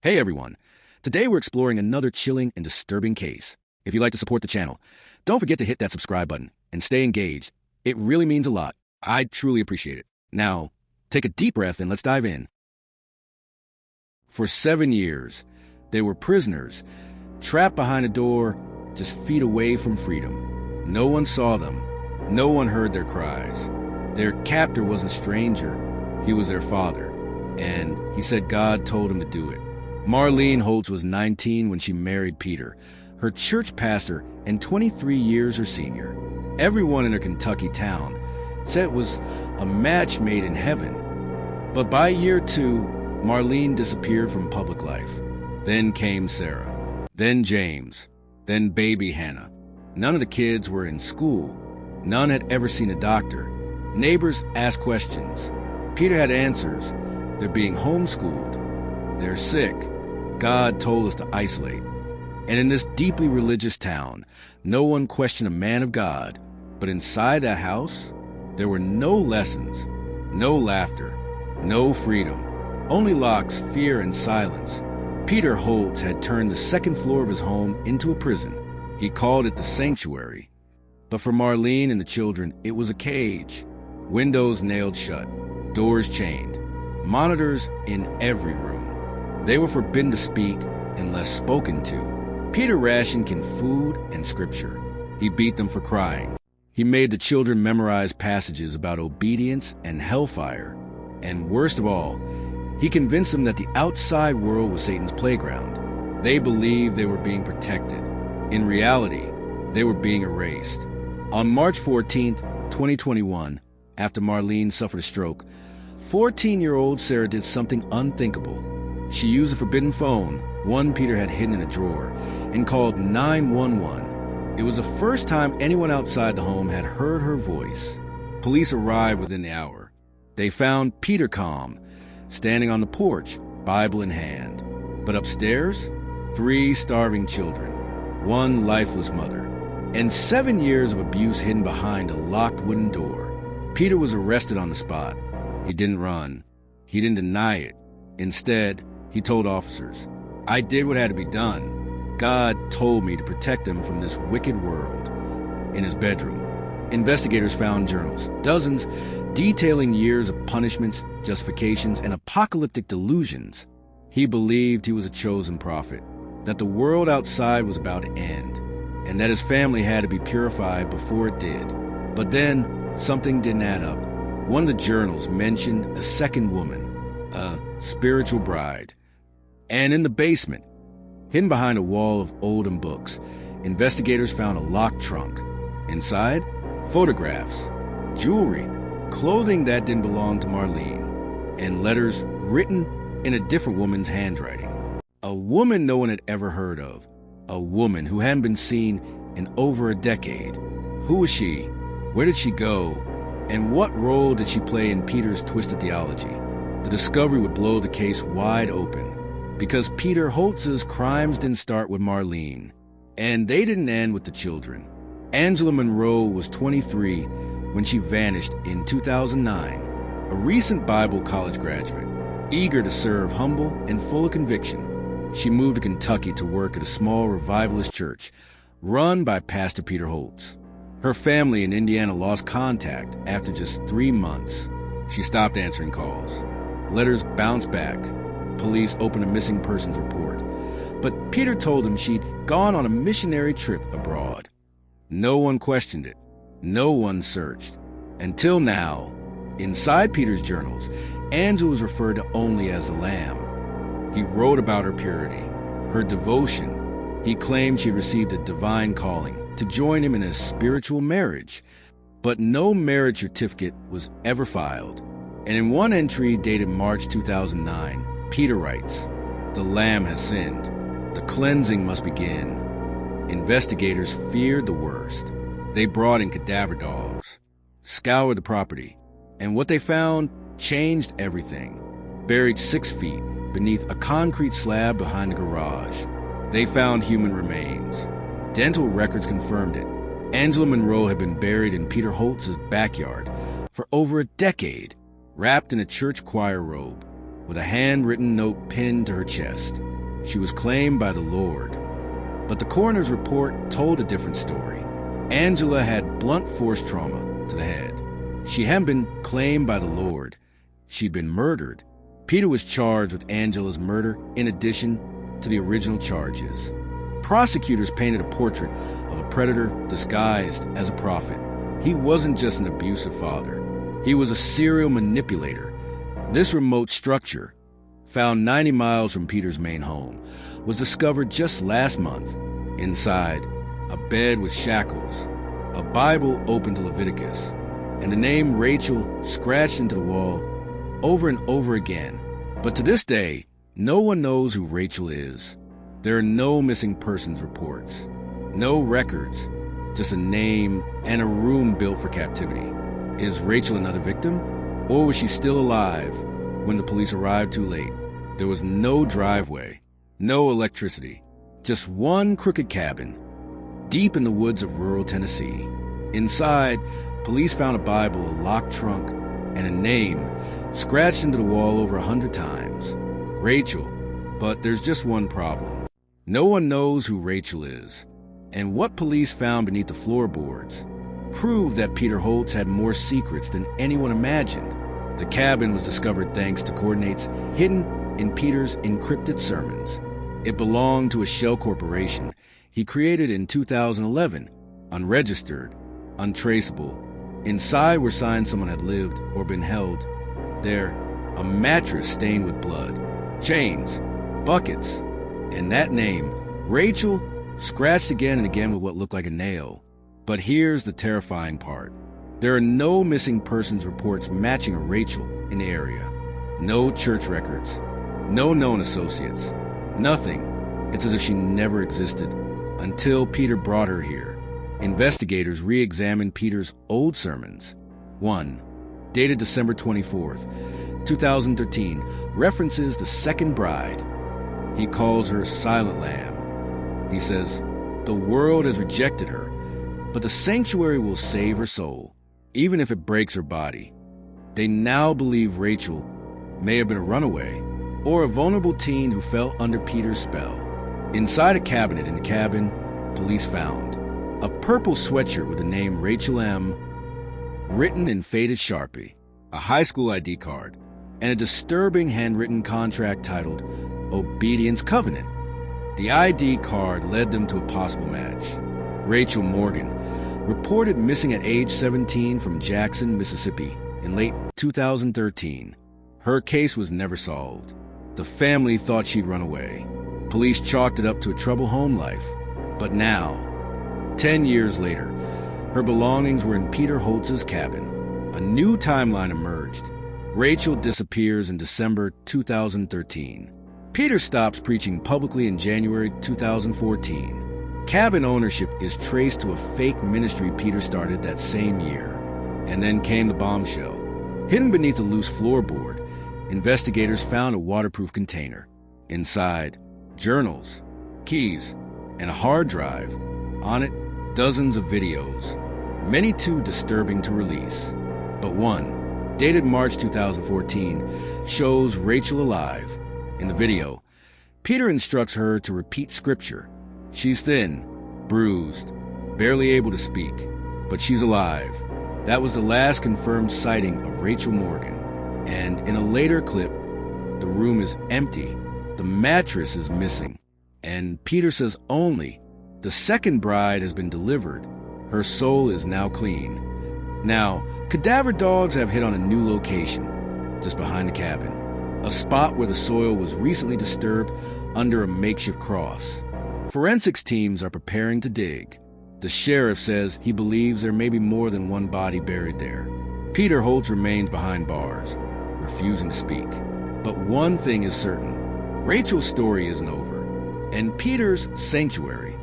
Hey everyone! Today we're exploring another chilling and disturbing case. If you'd like to support the channel, don't forget to hit that subscribe button and stay engaged. It really means a lot. I truly appreciate it. Now, take a deep breath and let's dive in. For 7 years, they were prisoners, trapped behind a door just feet away from freedom. No one saw them. No one heard their cries. Their captor wasn't a stranger. He was their father, and he said God told him to do it. Marlene Holtz was 19 when she married Peter, her church pastor and 23 years her senior. Everyone in her Kentucky town said it was a match made in heaven. But by year 2, Marlene disappeared from public life. Then came Sarah, then James, then baby Hannah. None of the kids were in school. None had ever seen a doctor. Neighbors asked questions. Peter had answers. They're being homeschooled. They're sick. God told us to isolate. And in this deeply religious town, no one questioned a man of God. But inside that house, there were no lessons, no laughter, no freedom, only locks, fear, and silence. Peter Holtz had turned the second floor of his home into a prison. He called it the sanctuary. But for Marlene and the children, it was a cage. Windows nailed shut, doors chained, monitors in every room. They were forbidden to speak unless spoken to. Peter rationed Ken food and scripture. He beat them for crying. He made the children memorize passages about obedience and hellfire. And worst of all, he convinced them that the outside world was Satan's playground. They believed they were being protected. In reality, they were being erased. On March 14th, 2021, after Marlene suffered a stroke, 14-year-old Sarah did something unthinkable. She used a forbidden phone, one Peter had hidden in a drawer, and called 911. It was the first time anyone outside the home had heard her voice. Police arrived within the hour. They found Peter calm, standing on the porch, Bible in hand. But upstairs, 3 starving children, 1 lifeless mother, and 7 years of abuse hidden behind a locked wooden door. Peter was arrested on the spot. He didn't run. He didn't deny it. Instead, he told officers, "I did what had to be done. God told me to protect them from this wicked world." In his bedroom, investigators found journals, dozens, detailing years of punishments, justifications, and apocalyptic delusions. He believed he was a chosen prophet, that the world outside was about to end, and that his family had to be purified before it did. But then, something didn't add up. One of the journals mentioned a second woman, a spiritual bride. And in the basement, hidden behind a wall of olden books, investigators found a locked trunk. Inside, photographs, jewelry, clothing that didn't belong to Marlene, and letters written in a different woman's handwriting. A woman no one had ever heard of. A woman who hadn't been seen in over a decade. Who was she? Where did she go? And what role did she play in Peter's twisted theology? The discovery would blow the case wide open. Because Peter Holtz's crimes didn't start with Marlene. And they didn't end with the children. Angela Monroe was 23 when she vanished in 2009. A recent Bible college graduate, eager to serve, humble, and full of conviction. She moved to Kentucky to work at a small revivalist church run by Pastor Peter Holtz. Her family in Indiana lost contact after just 3 months. She stopped answering calls. Letters bounced back. Police opened a missing persons report. But Peter told them she'd gone on a missionary trip abroad. No one questioned it. No one searched. Until now, inside Peter's journals, Angela was referred to only as the Lamb. He wrote about her purity, her devotion. He claimed she received a divine calling to join him in a spiritual marriage. But no marriage certificate was ever filed. And in one entry dated March 2009, Peter writes, "The Lamb has sinned. The cleansing must begin." Investigators feared the worst. They brought in cadaver dogs, scoured the property, and what they found changed everything. Buried 6 feet beneath a concrete slab behind the garage, they found human remains. Dental records confirmed it. Angela Monroe had been buried in Peter Holtz's backyard for over a decade, wrapped in a church choir robe, with a handwritten note pinned to her chest. She was claimed by the Lord. But the coroner's report told a different story. Angela had blunt force trauma to the head. She hadn't been claimed by the Lord. She'd been murdered. Peter was charged with Angela's murder in addition to the original charges. Prosecutors painted a portrait of a predator disguised as a prophet. He wasn't just an abusive father. He was a serial manipulator. This remote structure, found 90 miles from Peter's main home, was discovered just last month. Inside, a bed with shackles, a Bible open to Leviticus, and the name Rachel scratched into the wall over and over again. But to this day, no one knows who Rachel is. There are no missing persons reports, no records, just a name and a room built for captivity. Is Rachel another victim? Or was she still alive when the police arrived too late? There was no driveway, no electricity, just one crooked cabin, deep in the woods of rural Tennessee. Inside, police found a Bible, a locked trunk, and a name scratched into the wall over 100 times. Rachel. But there's just one problem. No one knows who Rachel is. And what police found beneath the floorboards proved that Peter Holtz had more secrets than anyone imagined. The cabin was discovered thanks to coordinates hidden in Peter's encrypted sermons. It belonged to a shell corporation he created in 2011, unregistered, untraceable. Inside were signs someone had lived or been held there, a mattress stained with blood, chains, buckets, and that name, Rachel, scratched again and again with what looked like a nail. But here's the terrifying part. There are no missing persons reports matching a Rachel in the area. No church records. No known associates. Nothing. It's as if she never existed until Peter brought her here. Investigators re-examined Peter's old sermons. One, dated December 24th, 2013, references the second bride. He calls her Silent Lamb. He says, "The world has rejected her, but the sanctuary will save her soul, even if it breaks her body." They now believe Rachel may have been a runaway or a vulnerable teen who fell under Peter's spell. Inside a cabinet in the cabin, police found a purple sweatshirt with the name Rachel M. written in faded Sharpie, a high school ID card, and a disturbing handwritten contract titled Obedience Covenant. The ID card led them to a possible match. Rachel Morgan, reported missing at age 17 from Jackson, Mississippi in late 2013. Her case was never solved. The family thought she'd run away. Police chalked it up to a troubled home life. But now, 10 years later, her belongings were in Peter Holtz's cabin. A new timeline emerged. Rachel disappears in December 2013. Peter stops preaching publicly in January 2014. Cabin ownership is traced to a fake ministry Peter started that same year. And then came the bombshell. Hidden beneath a loose floorboard, investigators found a waterproof container. Inside, journals, keys, and a hard drive. On it, dozens of videos, many too disturbing to release. But one, dated March 2014, shows Rachel alive. In the video, Peter instructs her to repeat scripture. She's thin, bruised, barely able to speak, but she's alive. That was the last confirmed sighting of Rachel Morgan. And in a later clip, the room is empty. The mattress is missing. And Peter says only the second bride has been delivered. Her soul is now clean. Now, cadaver dogs have hit on a new location, just behind the cabin. A spot where the soil was recently disturbed under a makeshift cross. Forensics teams are preparing to dig. The sheriff says he believes there may be more than one body buried there. Peter Holtz remains behind bars, refusing to speak. But one thing is certain. Rachel's story isn't over. And Peter's sanctuary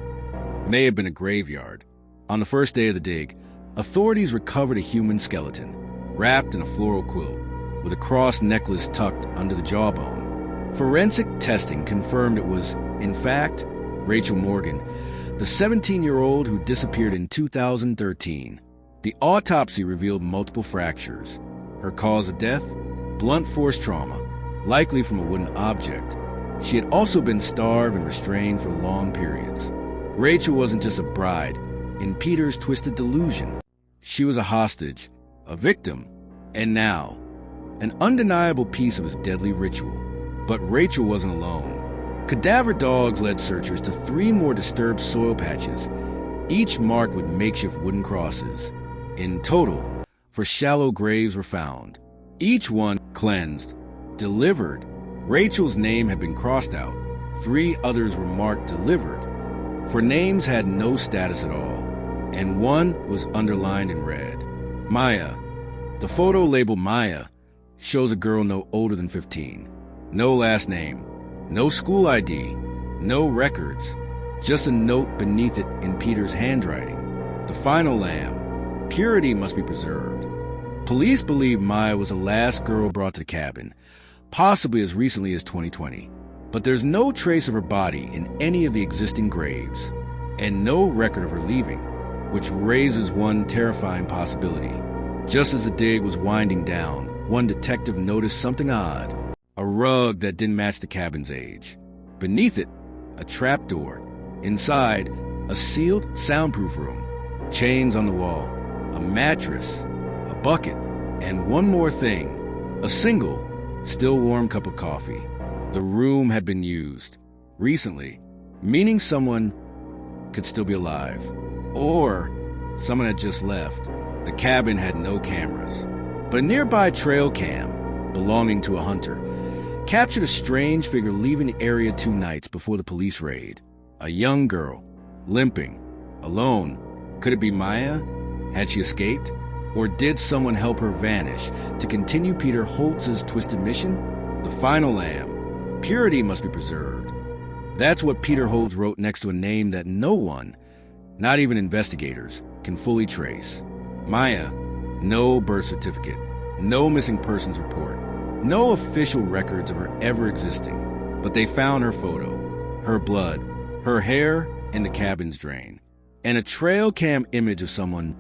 may have been a graveyard. On the first day of the dig, authorities recovered a human skeleton, wrapped in a floral quilt, with a cross necklace tucked under the jawbone. Forensic testing confirmed it was, in fact, Rachel Morgan, the 17-year-old who disappeared in 2013. The autopsy revealed multiple fractures. Her cause of death? Blunt force trauma, likely from a wooden object. She had also been starved and restrained for long periods. Rachel wasn't just a bride in Peter's twisted delusion. She was a hostage, a victim, and now, an undeniable piece of his deadly ritual. But Rachel wasn't alone. Cadaver dogs led searchers to 3 more disturbed soil patches, each marked with makeshift wooden crosses. In total, 4 shallow graves were found, each one cleansed, delivered. Rachel's name had been crossed out. 3 others were marked delivered, for names had no status at all, and 1 was underlined in red. Maya. The photo labeled Maya shows a girl no older than 15. No last name, no school ID, no records, just a note beneath it in Peter's handwriting. The final lamb. Purity must be preserved. Police believe Maya was the last girl brought to the cabin, possibly as recently as 2020. But there's no trace of her body in any of the existing graves, and no record of her leaving, which raises one terrifying possibility. Just as the dig was winding down, one detective noticed something odd. A rug that didn't match the cabin's age. Beneath it, a trapdoor. Inside, a sealed, soundproof room. Chains on the wall, a mattress, a bucket, and one more thing. A single, still warm cup of coffee. The room had been used recently, meaning someone could still be alive. Or someone had just left. The cabin had no cameras. But a nearby trail cam, belonging to a hunter, captured a strange figure leaving the area 2 nights before the police raid. A young girl, limping, alone. Could it be Maya? Had she escaped? Or did someone help her vanish to continue Peter Holtz's twisted mission? The final lamb. Purity must be preserved. That's what Peter Holtz wrote next to a name that no one, not even investigators, can fully trace. Maya. No birth certificate. No missing persons report. No official records of her ever existing. But they found her photo, her blood, her hair in the cabin's drain, and a trail cam image of someone,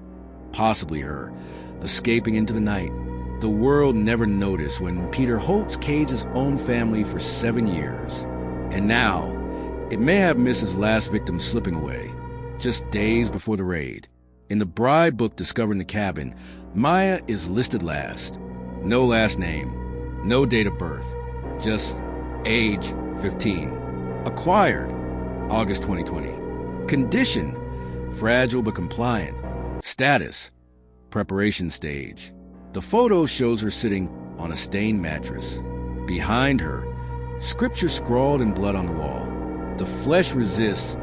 possibly her, escaping into the night. The world never noticed when Peter Holtz caged his own family for 7 years. And now, it may have missed his last victim slipping away, just days before the raid. In the bride book discovering the cabin, Maya is listed last. No last name, no date of birth, just age 15. Acquired, August 2020. Condition, fragile but compliant. Status, preparation stage. The photo shows her sitting on a stained mattress. Behind her, scripture scrawled in blood on the wall. The flesh resists,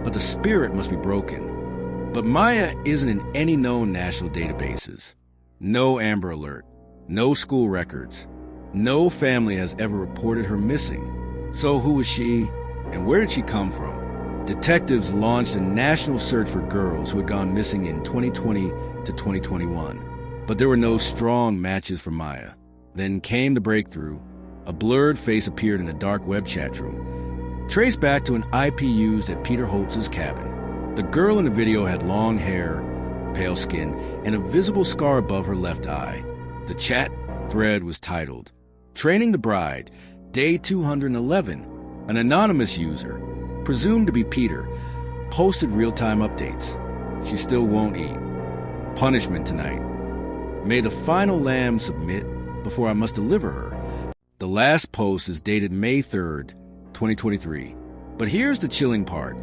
but the spirit must be broken. But Maya isn't in any known national databases. No Amber Alert, no school records. No family has ever reported her missing. So who was she, and where did she come from? Detectives launched a national search for girls who had gone missing in 2020 to 2021. But there were no strong matches for Maya. Then came the breakthrough. A blurred face appeared in a dark web chat room, traced back to an IP used at Peter Holtz's cabin. The girl in the video had long hair, pale skin, and a visible scar above her left eye. The chat thread was titled, "Training the Bride, Day 211. An anonymous user, presumed to be Peter, posted real-time updates. She still won't eat. Punishment tonight. May the final lamb submit before I must deliver her." The last post is dated May 3rd, 2023. But here's the chilling part.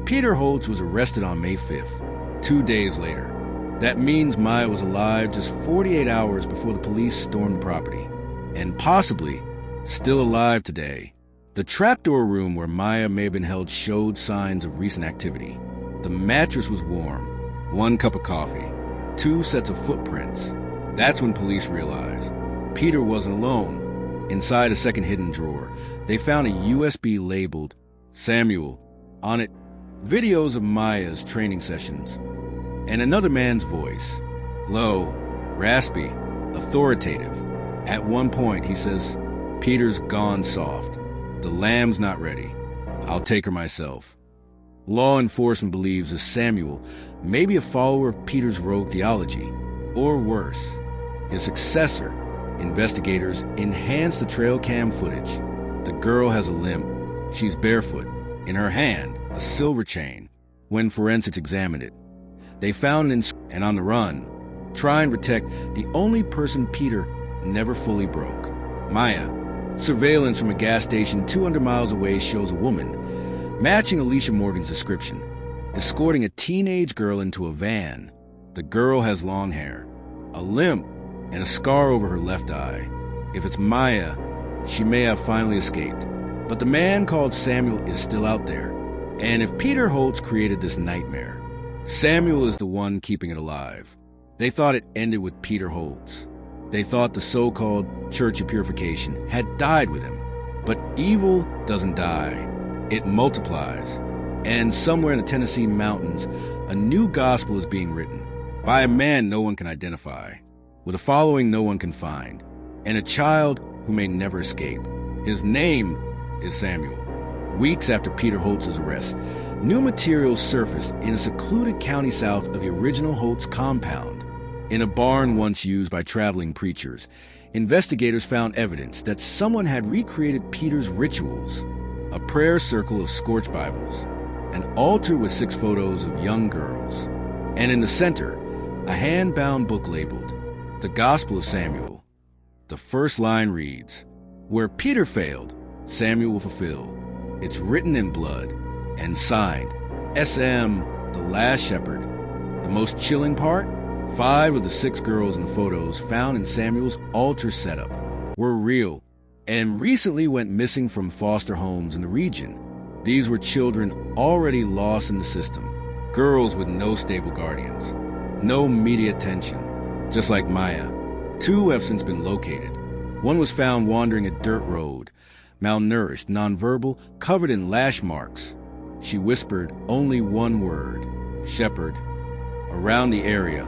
Peter Holtz was arrested on May 5th, 2 days later. That means Maya was alive just 48 hours before the police stormed the property, and possibly still alive today. The trapdoor room where Maya may have been held showed signs of recent activity. The mattress was warm, 1 cup of coffee, 2 sets of footprints. That's when police realized Peter wasn't alone. Inside a second hidden drawer, they found a USB labeled Samuel. On it, videos of Maya's training sessions, and another man's voice. Low, raspy, authoritative. At one point, he says, "Peter's gone soft. The lamb's not ready. I'll take her myself." Law enforcement believes that Samuel may be a follower of Peter's rogue theology, or worse, his successor. Investigators enhanced the trail cam footage, The girl has a limp. She's barefoot. In her hand, a silver chain. When forensics examined it, they found it and on the run, trying to protect the only person Peter never fully broke, Maya. Surveillance from a gas station 200 miles away shows a woman, matching Alicia Morgan's description, escorting a teenage girl into a van. The girl has long hair, a limp, and a scar over her left eye. If it's Maya, she may have finally escaped. But the man called Samuel is still out there. And if Peter Holtz created this nightmare, Samuel is the one keeping it alive. They thought it ended with Peter Holtz. They thought the so-called Church of Purification had died with him. But evil doesn't die. It multiplies. And somewhere in the Tennessee mountains, a new gospel is being written by a man no one can identify, with a following no one can find, and a child who may never escape. His name is Samuel. Weeks after Peter Holtz's arrest, new material surfaced in a secluded county south of the original Holtz compound. In a barn once used by traveling preachers, investigators found evidence that someone had recreated Peter's rituals: a prayer circle of scorched Bibles, an altar with 6 photos of young girls, and in the center, a hand-bound book labeled The Gospel of Samuel. The first line reads, "Where Peter failed, Samuel will fulfill. It's written in blood and signed S.M., the last shepherd." The most chilling part? 5 of the 6 girls in the photos found in Samuel's altar setup were real and recently went missing from foster homes in the region. These were children already lost in the system, girls with no stable guardians, no media attention, just like Maya. 2 have since been located. One was found wandering a dirt road, malnourished, nonverbal, covered in lash marks. She whispered only one word: shepherd. Around the area,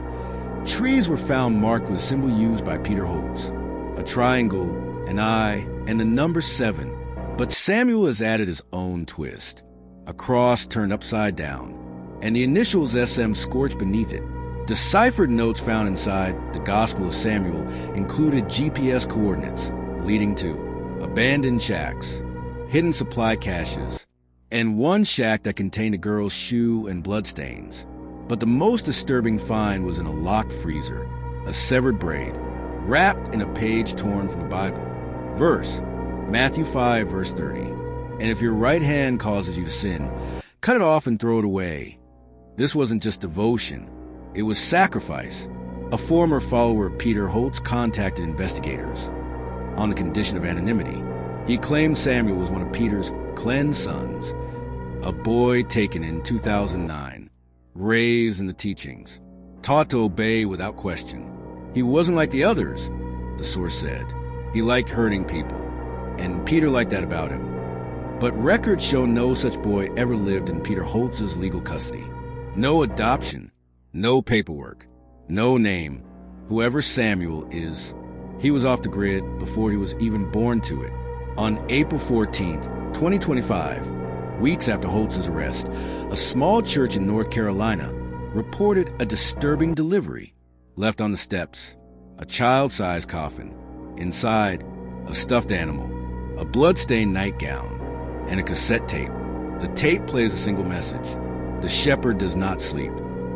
trees were found marked with a symbol used by Peter Holtz, a triangle, an eye, and the number 7. But Samuel has added his own twist: a cross turned upside down, and the initials SM scorched beneath it. Deciphered notes found inside the Gospel of Samuel included GPS coordinates leading to abandoned shacks, hidden supply caches, and one shack that contained a girl's shoe and bloodstains. But the most disturbing find was in a locked freezer, a severed braid, wrapped in a page torn from the Bible. Verse, Matthew 5, verse 30. "And if your right hand causes you to sin, cut it off and throw it away." This wasn't just devotion, it was sacrifice. A former follower of Peter Holtz contacted investigators on the condition of anonymity. He claimed Samuel was one of Peter's cleansed sons, a boy taken in 2009, raised in the teachings, taught to obey without question. He wasn't like the others, the source said. He liked hurting people, and Peter liked that about him. But records show no such boy ever lived in Peter Holtz's legal custody. No adoption, no paperwork, no name. Whoever Samuel is, he was off the grid before he was even born to it. On April 14th, 2025, weeks after Holtz's arrest, a small church in North Carolina reported a disturbing delivery. Left on the steps, a child-sized coffin. Inside, a stuffed animal, a blood-stained nightgown, and a cassette tape. The tape plays a single message: the shepherd does not sleep.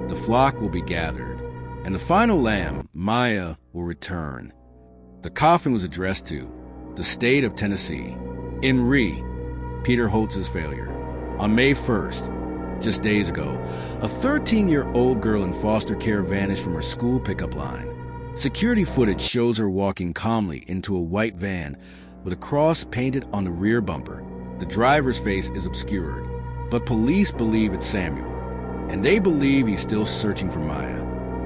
The flock will be gathered, and the final lamb, Maya, will return. The coffin was addressed to the state of Tennessee. In re, Peter Holtz's failure. On May 1st, just days ago, a 13-year-old girl in foster care vanished from her school pickup line. Security footage shows her walking calmly into a white van with a cross painted on the rear bumper. The driver's face is obscured, but police believe it's Samuel, and they believe he's still searching for Maya.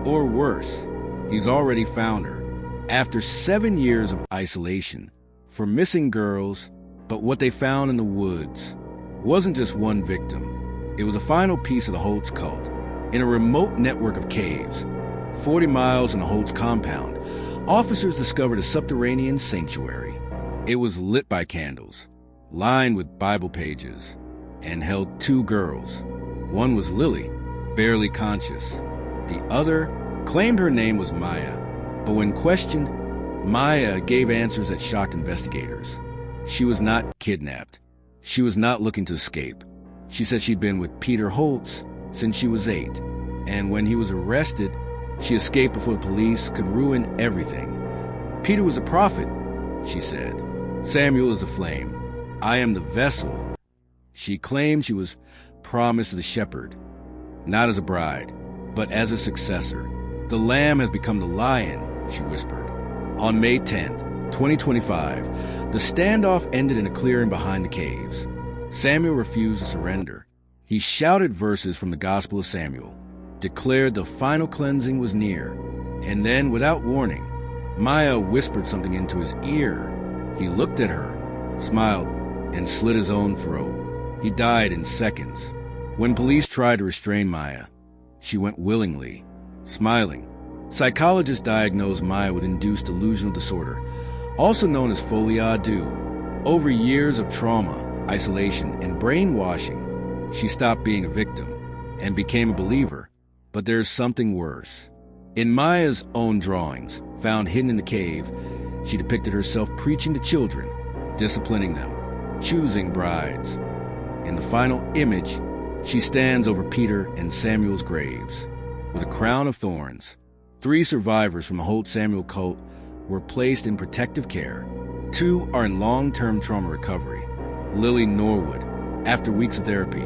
Or worse, he's already found her. After 7 years of isolation for missing girls, but what they found in the woods wasn't just one victim. It was a final piece of the Holtz cult. In a remote network of caves, 40 miles from the Holtz compound, officers discovered a subterranean sanctuary. It was lit by candles, lined with Bible pages, and held 2 girls. One was Lily, barely conscious. The other claimed her name was Maya, but when questioned, Maya gave answers that shocked investigators. She was not kidnapped. She was not looking to escape. She said she'd been with Peter Holtz since she was 8, and when he was arrested, she escaped before the police could ruin everything. Peter was a prophet, she said. Samuel is a flame. I am the vessel. She claimed she was promised to the shepherd, not as a bride, but as a successor. The lamb has become the lion, she whispered. On May 10th, 2025, the standoff ended in a clearing behind the caves. Samuel refused to surrender. He shouted verses from the Gospel of Samuel, declared the final cleansing was near, and then, without warning, Maya whispered something into his ear. He looked at her, smiled, and slit his own throat. He died in seconds. When police tried to restrain Maya, she went willingly, smiling. Psychologists diagnosed Maya with induced delusional disorder, also known as folie à deux. Over years of trauma, isolation, and brainwashing, she stopped being a victim and became a believer. But there's something worse. In Maya's own drawings, found hidden in the cave, she depicted herself preaching to children, disciplining them, choosing brides. In the final image, she stands over Peter and Samuel's graves with a crown of thorns. 3 survivors from the Holt-Samuel cult were placed in protective care. 2 are in long-term trauma recovery. Lily Norwood, after weeks of therapy,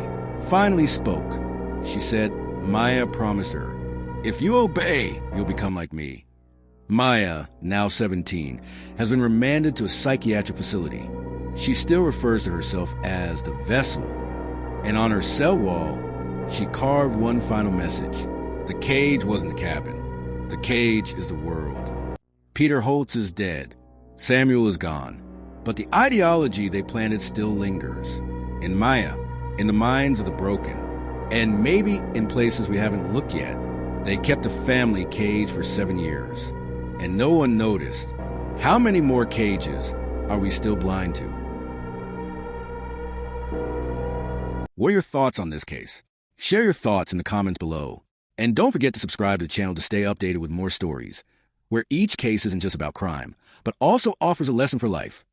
finally spoke. She said Maya promised her, "If you obey, you'll become like me." Maya, now 17, has been remanded to a psychiatric facility. She still refers to herself as the vessel, and on her cell wall, she carved one final message. The cage wasn't the cabin. The cage is the world. Peter Holtz is dead. Samuel is gone. But the ideology they planted still lingers. In Maya, in the minds of the broken, and maybe in places we haven't looked yet. They kept a family caged for 7 years, and no one noticed. How many more cages are we still blind to? What are your thoughts on this case? Share your thoughts in the comments below. And don't forget to subscribe to the channel to stay updated with more stories, where each case isn't just about crime, but also offers a lesson for life.